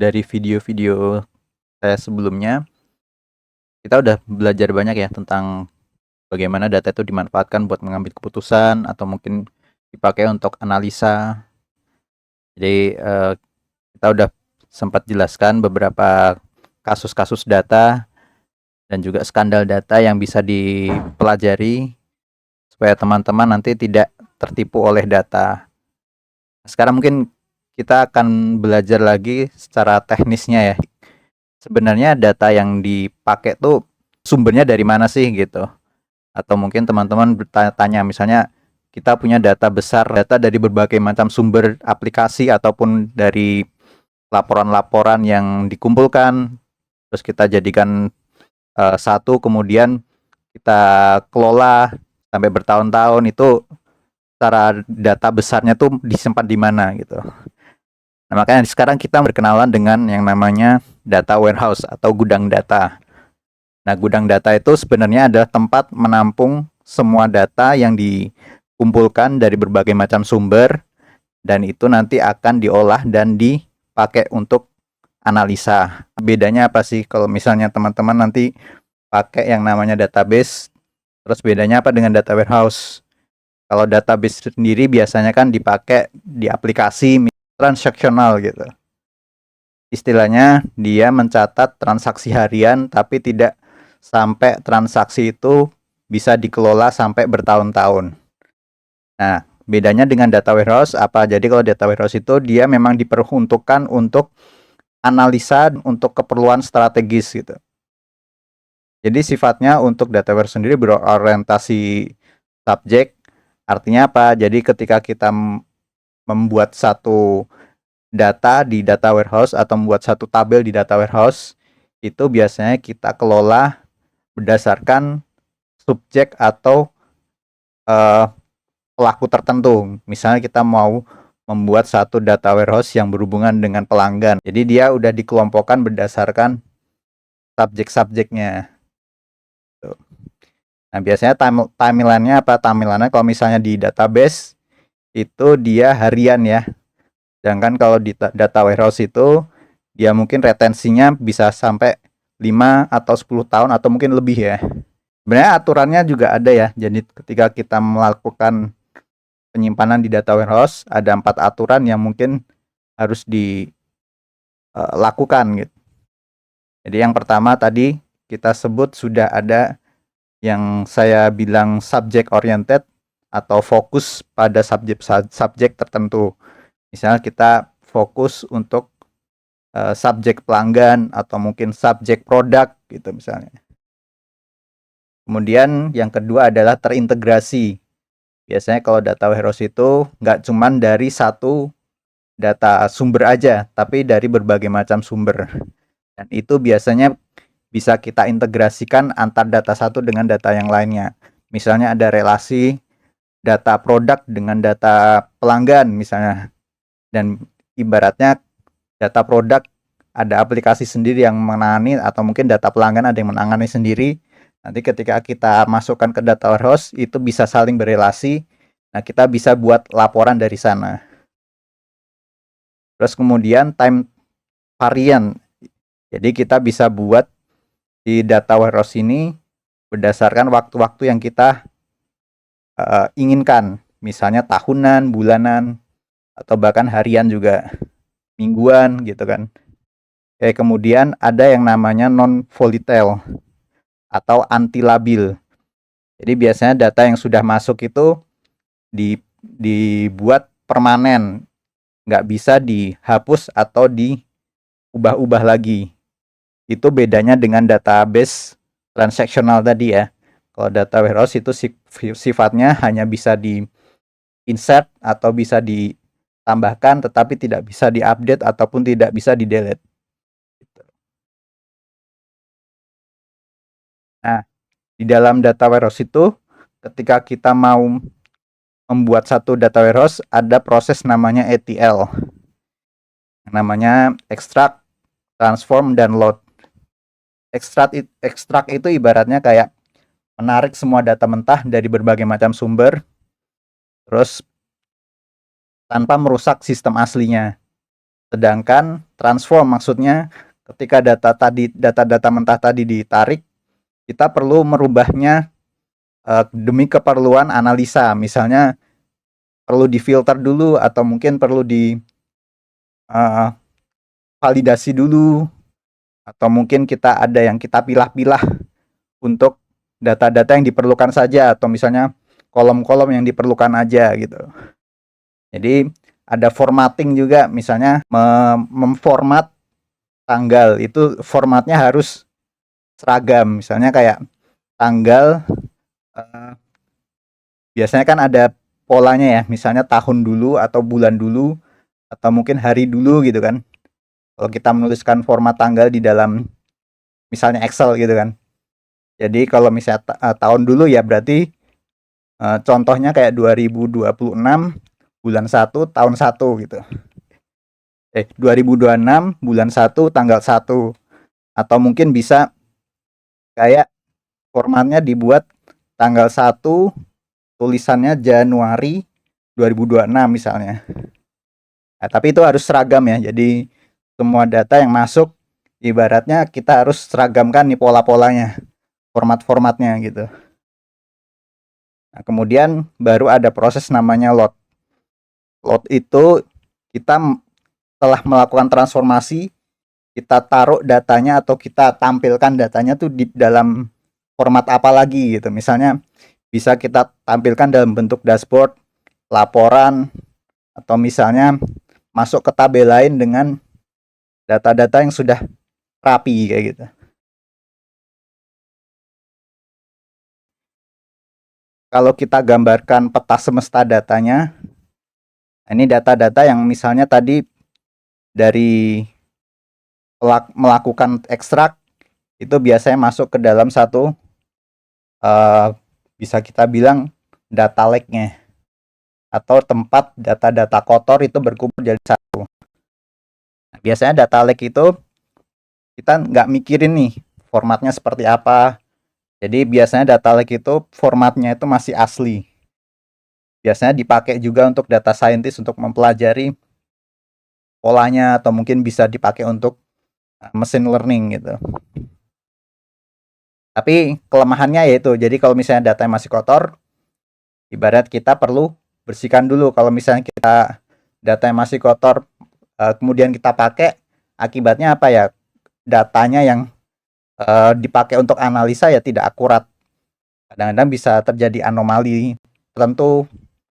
Dari video-video saya sebelumnya, kita udah belajar banyak ya tentang bagaimana data itu dimanfaatkan buat mengambil keputusan atau mungkin dipakai untuk analisa. Jadi kita udah sempat jelaskan beberapa kasus-kasus data dan juga skandal data yang bisa dipelajari supaya teman-teman nanti tidak tertipu oleh data. Sekarang mungkin kita akan belajar lagi secara teknisnya ya. Sebenarnya data yang dipakai tuh sumbernya dari mana sih gitu. Atau mungkin teman-teman bertanya misalnya kita punya data besar, data dari berbagai macam sumber aplikasi ataupun dari laporan-laporan yang dikumpulkan, terus kita jadikan satu, kemudian kita kelola sampai bertahun-tahun, itu secara data besarnya tuh disimpan di mana gitu. Nah, makanya sekarang kita berkenalan dengan yang namanya data warehouse atau gudang data. Nah, gudang data itu sebenarnya adalah tempat menampung semua data yang dikumpulkan dari berbagai macam sumber, dan itu nanti akan diolah dan dipakai untuk analisa. Bedanya apa sih kalau misalnya teman-teman nanti pakai yang namanya database, terus bedanya apa dengan data warehouse? Kalau database sendiri biasanya kan dipakai di aplikasi transaksional gitu. Istilahnya dia mencatat transaksi harian tapi tidak sampai transaksi itu bisa dikelola sampai bertahun-tahun. Nah, bedanya dengan data warehouse apa? Jadi kalau data warehouse itu dia memang diperuntukkan untuk analisa untuk keperluan strategis gitu. Jadi sifatnya untuk data warehouse sendiri berorientasi subjek. Artinya apa? Jadi ketika kita membuat satu data di data warehouse atau membuat satu tabel di data warehouse, itu biasanya kita kelola berdasarkan subjek atau pelaku tertentu. Misalnya kita mau membuat satu data warehouse yang berhubungan dengan pelanggan. Jadi dia udah dikelompokkan berdasarkan subjek-subjeknya. Nah, biasanya timeline-nya apa? Timeline-nya kalau misalnya di database itu dia harian ya. Sedangkan kalau di data warehouse itu dia mungkin retensinya bisa sampai 5 atau 10 tahun atau mungkin lebih ya. Sebenarnya aturannya juga ada ya. Jadi ketika kita melakukan penyimpanan di data warehouse, ada 4 aturan yang mungkin harus dilakukan gitu. Jadi yang pertama tadi kita sebut sudah ada yang saya bilang subject oriented atau fokus pada subjek tertentu. Misalnya kita fokus untuk subjek pelanggan atau mungkin subjek produk gitu misalnya. Kemudian yang kedua adalah terintegrasi. Biasanya kalau data warehouse itu nggak cuman dari satu data sumber aja, tapi dari berbagai macam sumber. Dan itu biasanya bisa kita integrasikan antar data satu dengan data yang lainnya. Misalnya ada relasi data produk dengan data pelanggan misalnya. Dan ibaratnya data produk ada aplikasi sendiri yang menangani atau mungkin data pelanggan ada yang menangani sendiri. Nanti ketika kita masukkan ke data warehouse itu bisa saling berelasi. Nah, kita bisa buat laporan dari sana. Terus kemudian time variant. Jadi kita bisa buat di data warehouse ini berdasarkan waktu-waktu yang kita inginkan. Misalnya tahunan, bulanan, atau bahkan harian juga, mingguan gitu kan. Kemudian ada yang namanya non-volatile atau anti labil. Jadi biasanya data yang sudah masuk itu dibuat permanen, nggak bisa dihapus atau diubah-ubah lagi. Itu bedanya dengan database transaksional tadi ya. Kalau data warehouse itu sifatnya hanya bisa di insert atau bisa ditambahkan, tetapi tidak bisa diupdate ataupun tidak bisa di delete. Nah, di dalam data warehouse itu ketika kita mau membuat satu data warehouse ada proses namanya ETL, namanya extract, transform, dan load. Extract itu ibaratnya kayak menarik semua data mentah dari berbagai macam sumber terus tanpa merusak sistem aslinya. Sedangkan transform maksudnya ketika data-data mentah tadi ditarik, kita perlu merubahnya demi keperluan analisa. Misalnya perlu difilter dulu atau mungkin perlu di validasi dulu, atau mungkin kita ada yang kita pilah-pilah untuk data-data yang diperlukan saja, atau misalnya kolom-kolom yang diperlukan aja gitu. Jadi ada formatting juga, misalnya memformat tanggal itu formatnya harus seragam. Misalnya kayak tanggal biasanya kan ada polanya ya, misalnya tahun dulu atau bulan dulu atau mungkin hari dulu gitu kan. Kalau kita menuliskan format tanggal di dalam misalnya Excel gitu kan. Jadi kalau misalnya tahun dulu ya berarti contohnya kayak 2026 bulan 1 tahun 1 gitu. 2026 bulan 1 tanggal 1. Atau mungkin bisa kayak formatnya dibuat tanggal 1 tulisannya Januari 2026 misalnya. Nah, tapi itu harus seragam ya. Jadi semua data yang masuk ibaratnya kita harus seragamkan nih pola-polanya, format-formatnya gitu. Nah, kemudian baru ada proses namanya load. Load itu kita setelah melakukan transformasi, kita taruh datanya atau kita tampilkan datanya tuh di dalam format apa lagi gitu. Misalnya bisa kita tampilkan dalam bentuk dashboard, laporan, atau misalnya masuk ke tabel lain dengan data-data yang sudah rapi kayak gitu. Kalau kita gambarkan peta semesta datanya, ini data-data yang misalnya tadi dari melakukan ekstrak itu biasanya masuk ke dalam satu bisa kita bilang data lake-nya, atau tempat data-data kotor itu berkumpul jadi satu. Nah, biasanya data lake itu kita nggak mikirin nih formatnya seperti apa. Jadi biasanya data lake itu formatnya itu masih asli. Biasanya dipakai juga untuk data scientist untuk mempelajari polanya, atau mungkin bisa dipakai untuk machine learning gitu. Tapi kelemahannya yaitu, jadi kalau misalnya datanya masih kotor, ibarat kita perlu bersihkan dulu. Kalau misalnya kita datanya masih kotor, kemudian kita pakai, akibatnya apa ya? Datanya yang dipakai untuk analisa ya tidak akurat. Kadang-kadang bisa terjadi anomali tertentu,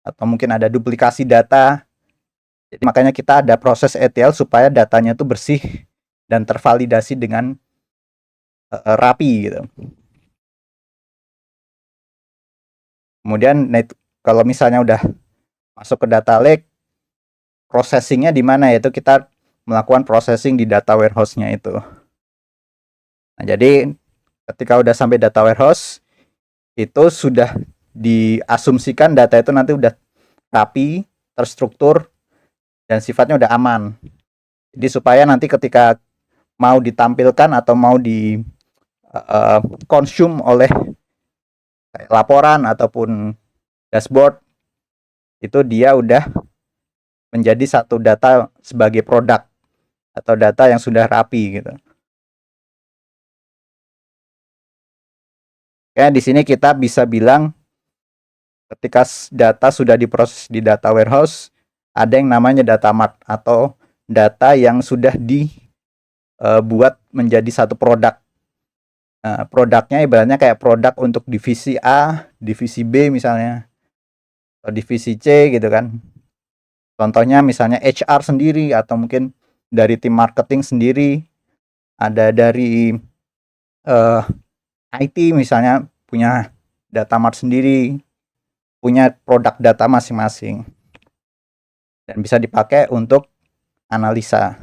atau mungkin ada duplikasi data. Jadi makanya kita ada proses ETL supaya datanya itu bersih dan tervalidasi dengan rapi gitu. Kemudian kalau misalnya udah masuk ke data lake, processingnya di mana, yaitu kita melakukan processing di data warehouse-nya itu. Nah, jadi ketika udah sampai data warehouse, itu sudah diasumsikan data itu nanti udah rapi, terstruktur, dan sifatnya udah aman. Jadi supaya nanti ketika mau ditampilkan atau mau di consume oleh laporan ataupun dashboard, itu dia udah menjadi satu data sebagai produk atau data yang sudah rapi gitu. Kayak di sini kita bisa bilang ketika data sudah diproses di data warehouse, ada yang namanya data mart atau data yang sudah dibuat menjadi satu produk. Nah, produknya ibaratnya kayak produk untuk divisi A, divisi B misalnya, atau divisi C gitu kan. Contohnya misalnya HR sendiri, atau mungkin dari tim marketing sendiri, ada dari IT misalnya punya data mart sendiri, punya produk data masing-masing, dan bisa dipakai untuk analisa.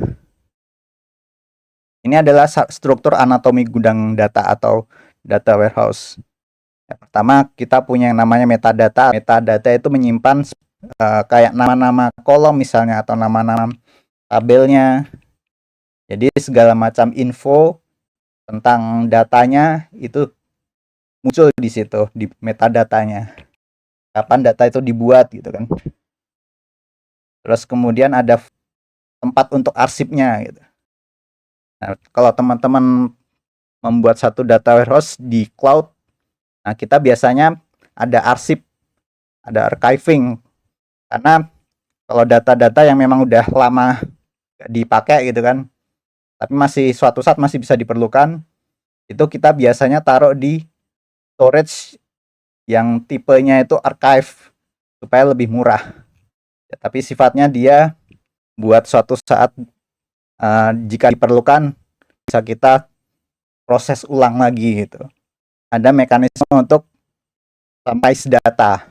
Ini adalah struktur anatomi gudang data atau data warehouse. Yang pertama, kita punya yang namanya metadata. Metadata itu menyimpan kayak nama-nama kolom misalnya, atau nama-nama tabelnya. Jadi segala macam info tentang datanya itu muncul di situ, di metadatanya. Kapan data itu dibuat gitu kan. Terus kemudian ada tempat untuk arsipnya gitu. Nah, kalau teman-teman membuat satu data warehouse di cloud, nah kita biasanya ada arsip, ada archiving. Karena kalau data-data yang memang udah lama dipakai gitu kan, tapi masih suatu saat masih bisa diperlukan, itu kita biasanya taruh di storage yang tipenya itu archive supaya lebih murah. Ya, tapi sifatnya dia buat suatu saat jika diperlukan bisa kita proses ulang lagi gitu. Ada mekanisme untuk summarize data.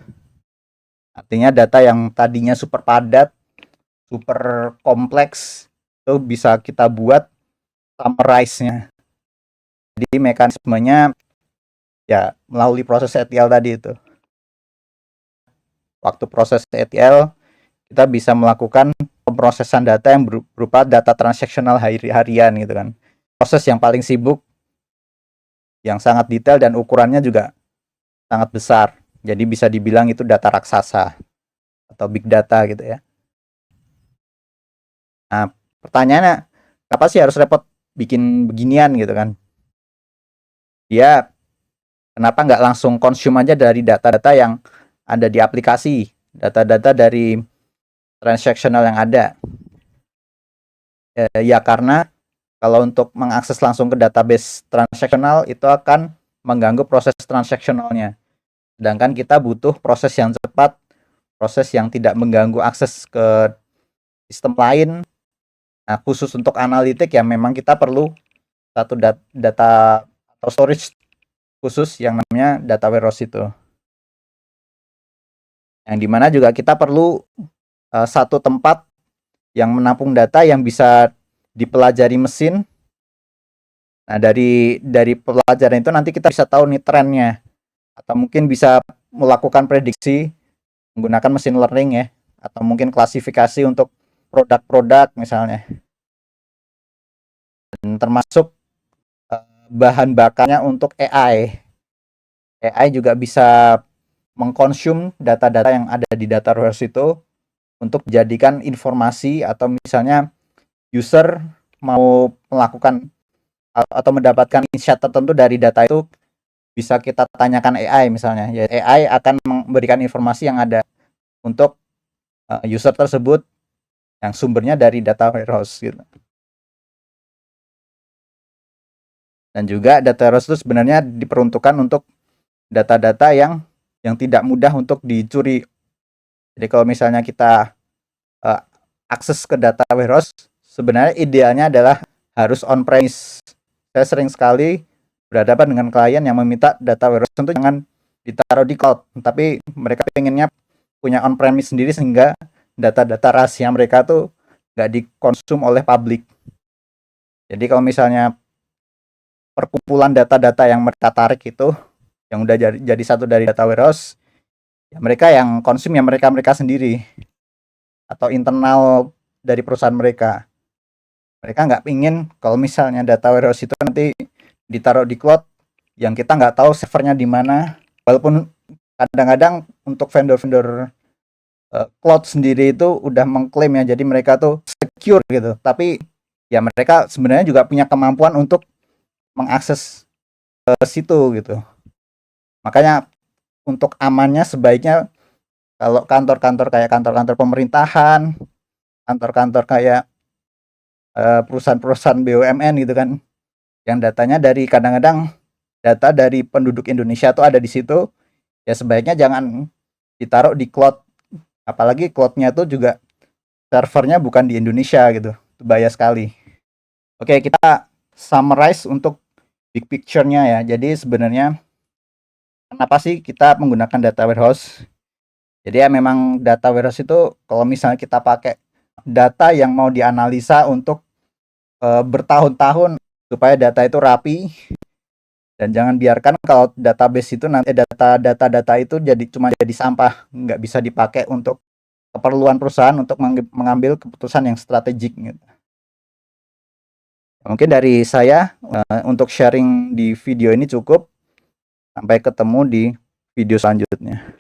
Artinya data yang tadinya super padat, super kompleks, itu bisa kita buat summarize-nya. Jadi mekanismenya ya melalui proses ETL tadi itu. Waktu proses ETL, kita bisa melakukan pemrosesan data yang berupa data transaksional harian gitu kan. Proses yang paling sibuk, yang sangat detail dan ukurannya juga sangat besar. Jadi bisa dibilang itu data raksasa atau big data gitu ya. Nah, pertanyaannya, kenapa sih harus repot bikin beginian gitu kan? Dia kenapa nggak langsung consume aja dari data-data yang ada di aplikasi, data-data dari transaksional yang ada? Ya karena kalau untuk mengakses langsung ke database transaksional itu akan mengganggu proses transaksionalnya. Sedangkan kita butuh proses yang cepat, proses yang tidak mengganggu akses ke sistem lain. Nah, khusus untuk analitik ya memang kita perlu satu data atau storage khusus yang namanya data warehouse itu. Yang dimana juga kita perlu satu tempat yang menampung data yang bisa dipelajari mesin. Nah, dari pelajaran itu nanti kita bisa tahu nih trennya, atau mungkin bisa melakukan prediksi menggunakan machine learning ya, atau mungkin klasifikasi untuk produk-produk misalnya. Dan termasuk bahan bakarnya untuk AI. AI juga bisa mengkonsum data-data yang ada di data warehouse itu untuk dijadikan informasi, atau misalnya user mau melakukan atau mendapatkan insight tertentu dari data itu, bisa kita tanyakan AI misalnya. Ya, AI akan memberikan informasi yang ada untuk user tersebut yang sumbernya dari data warehouse gitu. Dan juga data warehouse itu sebenarnya diperuntukkan untuk data-data yang tidak mudah untuk dicuri. Jadi kalau misalnya kita akses ke data warehouse, sebenarnya idealnya adalah harus on-premise. Saya sering sekali berhadapan dengan klien yang meminta data warehouse tentu jangan ditaruh di cloud, tapi mereka pengennya punya on-premise sendiri sehingga data-data rahasia mereka tuh nggak dikonsum oleh publik. Jadi kalau misalnya perkumpulan data-data yang mereka tarik itu yang udah jadi satu dari data warehouse, ya mereka yang konsum ya mereka sendiri atau internal dari perusahaan mereka. Mereka nggak ingin kalau misalnya data warehouse itu nanti ditaruh di cloud yang kita nggak tahu servernya di mana. Walaupun kadang-kadang untuk vendor-vendor cloud sendiri itu udah mengklaim ya, jadi mereka tuh secure gitu. Tapi ya mereka sebenarnya juga punya kemampuan untuk mengakses ke situ gitu. Makanya untuk amannya sebaiknya kalau kantor-kantor kayak kantor-kantor pemerintahan, kantor-kantor kayak perusahaan-perusahaan BUMN gitu kan, yang datanya dari kadang-kadang data dari penduduk Indonesia tuh ada di situ, ya sebaiknya jangan ditaruh di cloud, apalagi cloudnya tuh juga servernya bukan di Indonesia gitu, itu bahaya sekali. Oke, kita summarize untuk big picture-nya ya. Jadi sebenarnya kenapa sih kita menggunakan data warehouse? Jadi ya memang data warehouse itu kalau misalnya kita pakai data yang mau dianalisa untuk bertahun-tahun supaya data itu rapi, dan jangan biarkan kalau database itu nanti data itu cuma jadi sampah, nggak bisa dipakai untuk keperluan perusahaan untuk mengambil keputusan yang strategik gitu. Mungkin dari saya untuk sharing di video ini cukup. Sampai ketemu di video selanjutnya.